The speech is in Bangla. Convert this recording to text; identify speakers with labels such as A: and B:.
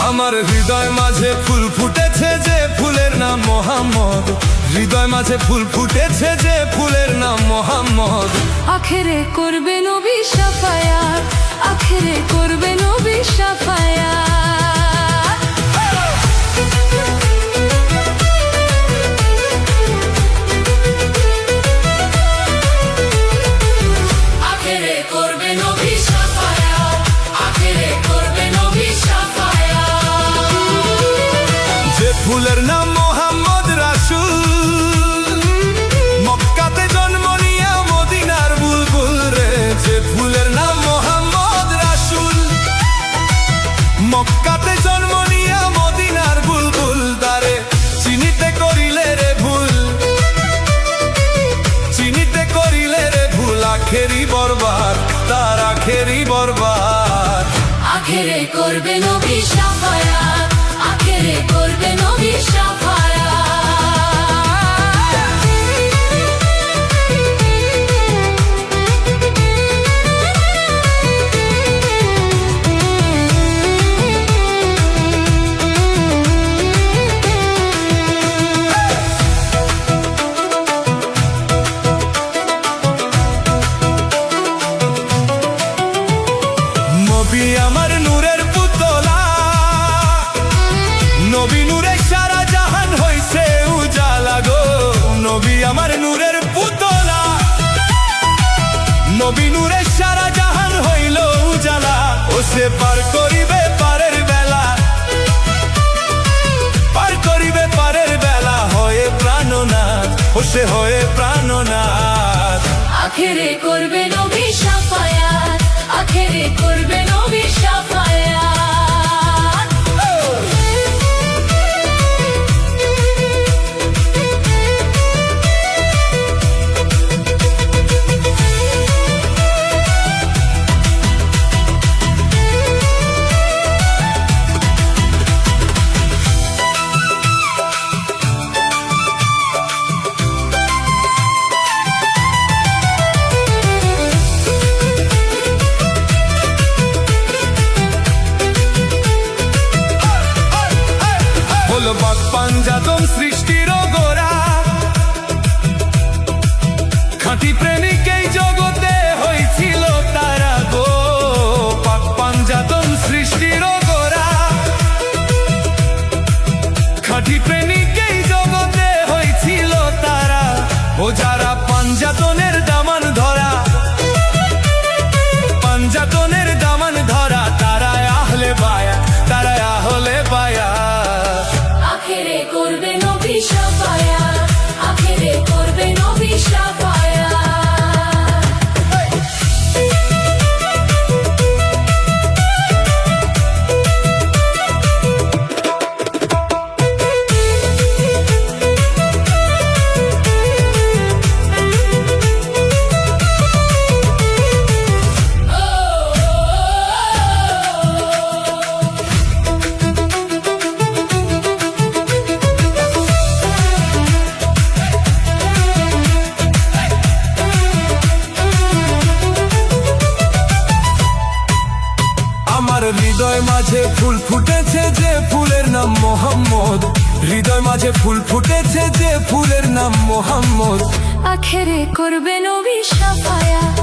A: আমার হৃদয় মাঝে ফুল ফুটেছে যে ফুলের নাম মোহাম্মদ, হৃদয় মাঝে ফুল ফুটেছে যে ফুলের নাম মোহাম্মদ।
B: আখেরে করবে নবী শাফায়াত, আখেরে করবে নবী শাফায়াত। আখেরে করবে নবী শাফায়াত, আখেরে করবে নবী শাফায়াত।
A: যে ফুলের নাম মোহাম্মদ রাসূল, মক্কাতে জন্ম নিয়া মদিনার বুলবুল রে। যে ফুলের নাম মোহাম্মদ রাসূল, মক্কাতে জন্ম নিয়া মদিনার বুলবুল। তারে চিনিতে করিলে রে ভুল, চিনিতে করিলে রে ভুল। আখেরি বরবাদ, তার আখেরি বরবাদ।
B: আখেরে করবে নবী শাফায়াত, আখেরে করবে নবী শাফায়াত।
A: নবী আমার নূরের পুতলা, নবী নূরে সারা জাহান হইছে উজালা গো। নবী আমার নূরের পুতলা, নবী নূরে সারা জাহান হইল উজালা। ও সে পার করিবে পারের বেলা, পার করিবে পারের বেলা। হয়ে প্রাণনাথ, ও সে হয়ে প্রাণনাথ।
B: আখেরে করবে নবী শাফায়াত, আখেরে করবে নবী শাফায়াত।
A: হলো পাক পাঞ্জাতন সৃষ্টির গোরা, খাঁটি প্রেমিক এই জগতে হয়েছিল তারা গো। পাক পাঞ্জাতন সৃষ্টির গোরা, খাঁটি প্রেমিক এই জগতে হয়েছিল তারা। ও যারা পাঞ্জাতনের দামান ধরা, পাঞ্জাতনের দামান ধরা। তারা আহলে বায়া, তারা আহলে বায়া।
B: আখেরে করবে নবী শাফায়াত, আখেরে করবে নবী শাফায়াত।
A: আমার হৃদয় মাঝে ফুল ফুটেছে যে ফুলের নাম মোহাম্মদ, হৃদয় মাঝে ফুল ফুটেছে যে ফুলের নাম মোহাম্মদ।
B: আখেরে করবে নবী শাফায়াত,